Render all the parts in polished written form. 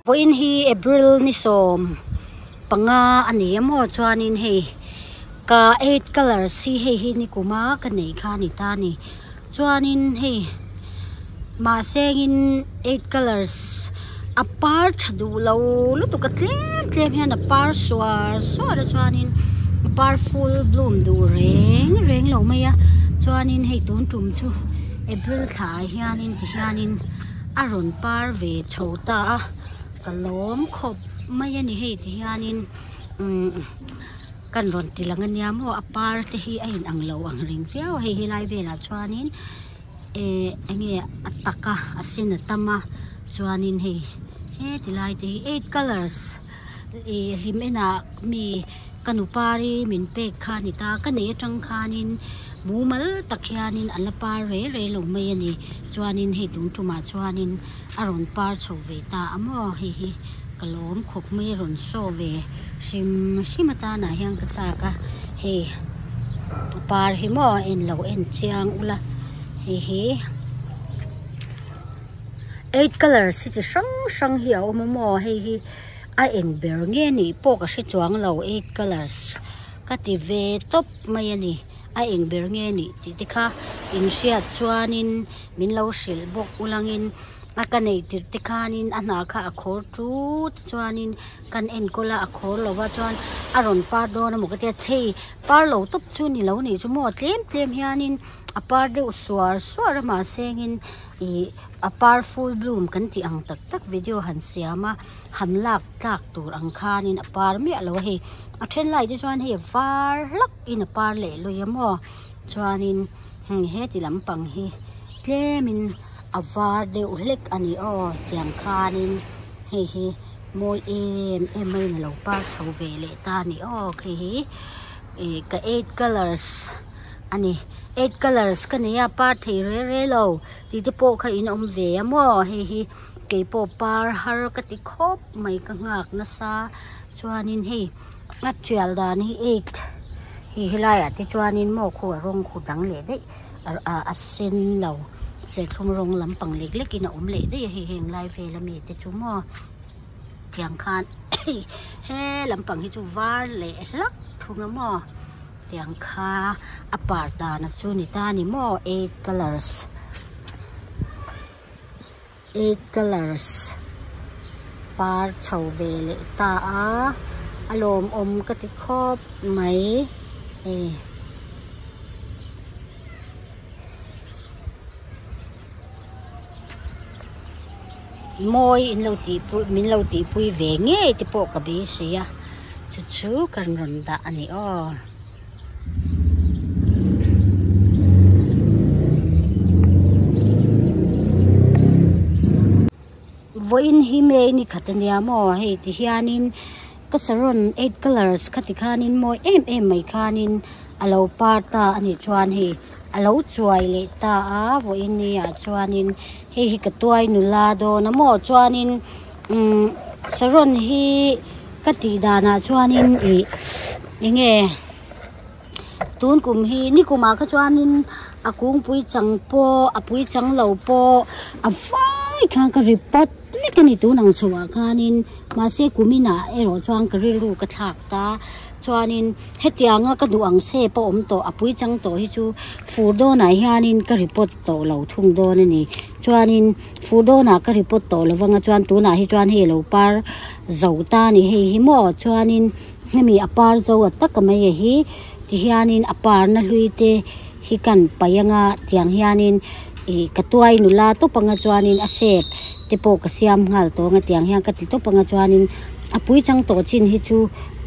Voin hi April ni som panga ani mo chuanin hei ka 8 colors hi ni kuma ka nei kha ni ta ni chuanin hei ma sengin 8 colors apart du lo lu tu ka tlem hian a par swar chuanin par full bloom du reng lo mai a chuanin hei tun tum chu April tha hianin ti hianin aron par ve chota kalom khop mai ani hei ti hianin kan ron tilangan niam ho apar te hi ain anglo ang ring fiao hei lai vela chuanin ange ataka asin atama chuanin hei he tilai te 8 colors himena mi kanupari min pe khani ta kane tang khanin mumal takhianin alapar re lo mai ani chuanin hei tung tuma chuanin aron par chove ta amo hi kalom khop mai ron so ve simata na hyang ka chaka he par hi mo en lo en chiang ula hi 8 colors si sang hi au mo hi a eng ber nge ni po ka si chuang lo 8 colors ka ti ve top mai ani a eng ber nge ni ti kha in sia chuanin min lo sil bok ulangin akanei tir te khanin ana kha akhor tu chuanin kan en kola akhor lova chuan aron par do na mukatia chei par lo top chu ni lo ni chu mo tlem hianin apar de uswar ma sengin a par full bloom kan ti ang tak video han siama han lak tak tur ang khanin apar mi alo he a then lai de chuan he var lak in a par le lo yamo chuanin he ti lampang hi tlemin avar de ulek ani o tiang khanin hi moi em mai na lo par chove le ta ni o hi ka 8 colors ani 8 colors kania par thei re lo ti te po kha in ve amo hi ke po par har ka ti khop mai ka ngak na sa chuanin hei a trial da ni 8 hi hilaya ti chuanin mo khu rong khu dang le dei a sen lo se thum rong lampang lek in le dei hi heng lai ve la mi te chu mo tiang khan he lampang hi chu var le lak thunga mo tiang kha apar da na chu ni ta ni mo 8 colors par chau ve le ta a alom om ka ti khop mai moi in lo ti pu min lo ti pui ve nge ti po ka bi sia chu kan ron da ani o voin hi me ni khatania mo he ti hianin kasaron 8 colors khati khanin mo em mai khanin alo parta ani chuan hi alo chuai le ta a voin ni a chuanin he hi ka tuai nu la do na mo chuanin saron hi kati dana chuanin nge tun kum hi ni kuma ka chuanin akung pui chang po apui chang lo po a vai kha ka report kani tu nang chuwa khanin ma se kumina ero chuang ka ri ru ka thak ta chuanin hetianga ka duang se po om to apui chang to hi chu fudo na hianin ka report to lo thung do ni chuanin fudo na ka report to lo wanga chuan tu na hi chuan he lo par zauta ni hi mo chuanin hemi apar zo atak mai hi ti hianin apar na hluite hi kan payanga tiang hianin katuai nula to panga chuanin asep tepo ka siam ngal to nga tiang hian ka ti to panga chuanin apui chang to chin hi chu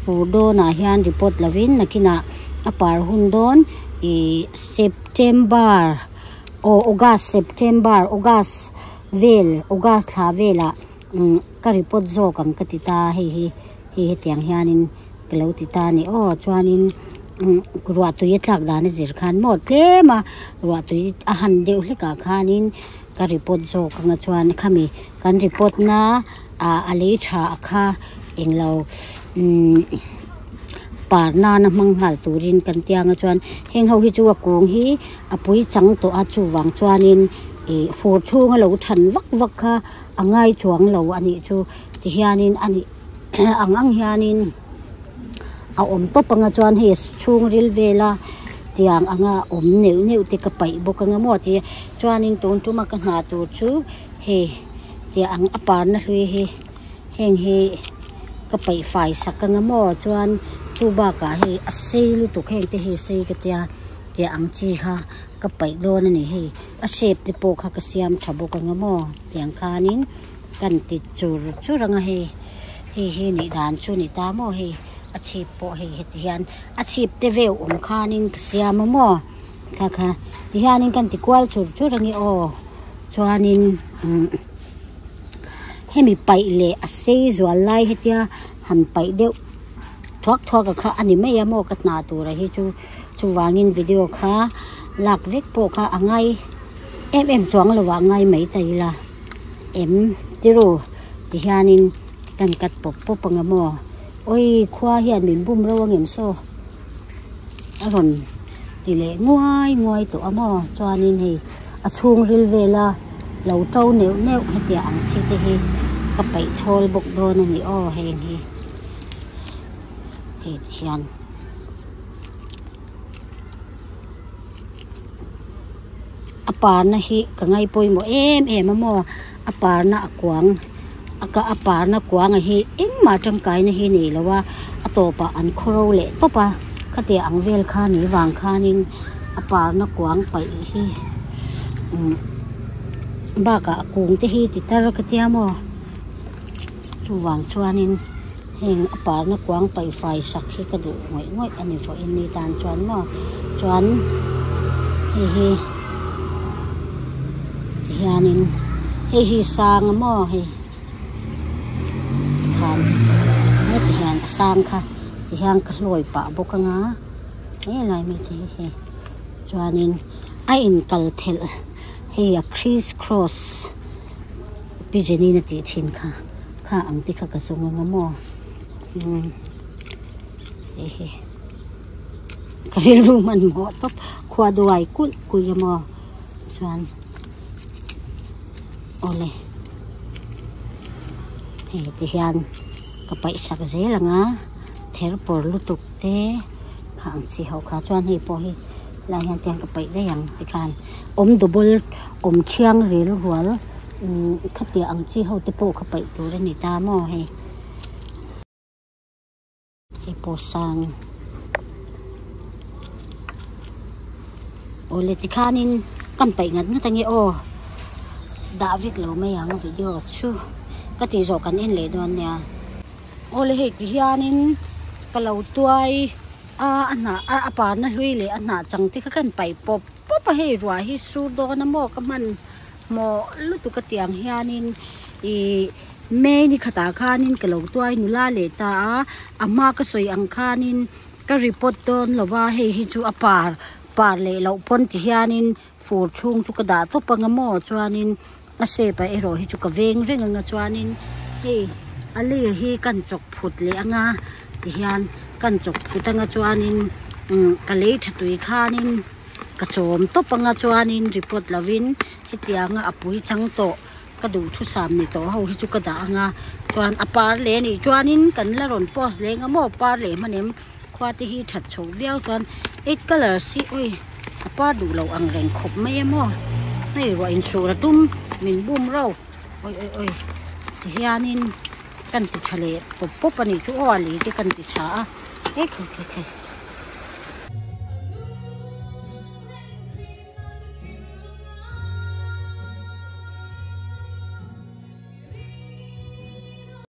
fudo na hian report lavin nakina apar hundon September August tha vela ka report zo kam ka ti ta hi tiang hianin kelo ti ta ni o chuanin ruwa tu ye tlak da ni zir khan mo tlema ruwa tu a han deu hleka khanin ka report zo ka nga chuan khami kan report na ali tha kha englo parna na manghal turin kan tianga chuan heng ho hi chu akung hi apui chang to a chu wang chuanin phur chung lo than vak vak kha angai chuang lo ani chu ti hianin ani ang hianin a om to panga chuan hi chung ril vela tiang anga om neu te ka pai bok anga mo ti chuanin ton tu ma ka na tu chu he tiang apar na hlui hi heng hi ka pai fai sakanga mo chuan chu ba ka hi a sei lu tu kheng te hi sei ka tia ang chi kha ka pai don ani hi a shape te po kha ka siam thabo ka ngamo tiang khanin kan ti chur ranga hi ni dan chu ni ta mo hi a chip po hi hian a chip te ve khanin ka siam mo kha ti hianin kan ti kwal chur rangi o chuanin hemi pai le a sei zual lai hetia han pai deuh thuak kha ani mai amo ka na tu ra hi chu wangin video kha lak vek po kha angai em chuang lo wa ngai mai tai la em tiru ti hianin kan kat pop pangamo oi khwa hian min bum ro ngem so aron ti le nguai to amo chuanin hi a chung ril vela lo trâu neu hetia ang chi te hi ka pai thol bok don ani o heng hi hian apar na hi ka ngai poi mo em mo apar na akwang aka apar na kwang hi eng ma tam kai na hi nei lawa atopa an khoro le topa khate ang vel kha ni wang kha nin apar na kwang pai hi ba ka kung te hi ti tar ka tia mo chu wang chuanin heng apar na kwang pai fai sak hi ka du ngoi ani fo in ni tan chuan mo chuan hi hianin hi sang mo hi khan ne ti hian sang kha ti hian ka hloi pa boka nga lai mi ti hi chuanin a in kal thel hi a criss cross pijeni na ti thin kha ang ti kha ka sunga nga mo hi karil ruman mo top khwa duai kul mo chuan ole ti hian ka pai sak zelanga ther por lutuk te khang chi ho kha chuan hi po hi la hian tiang ka pai da yang ti khan om double om khiang rel rual khati ang chi ho te po ka pai tur ni ta mo he po sang ole ti khanin kan pai ngat tangi o David lo mai ang video chu ka ti zo kan in le don nya ole he ti hianin kalau tuai ana apar na hlui le ana chang ti kan pai pop he ruwa hi sur do na mo ka man mo lu tu ka tiang hianin me ni khata khanin kalau tuai nu la le ta ama ka soi ang khanin ka report don lova he hi chu apar le lo pon ti hianin fur chung chu ka da to pangamo chuanin ase pa ero hi chu ka veng reng anga chuanin he ali hi kan chok phut le anga ti hian kan chok phutanga chuanin ka le thatui khanin ka chom to panga chuanin report lavin hetianga apui chang to ka du thu sam ni to ho hi chu ka da anga chuan apar le ni chuanin kan la ron post le nga mo par le manem khwati hi that chho viau chuan 8 color si oi apar du lo ang reng khop mai mo nei ro in su ra tum min bum ro oi ti hianin kan ti thale pop ani chu oli ti kan ti tha khe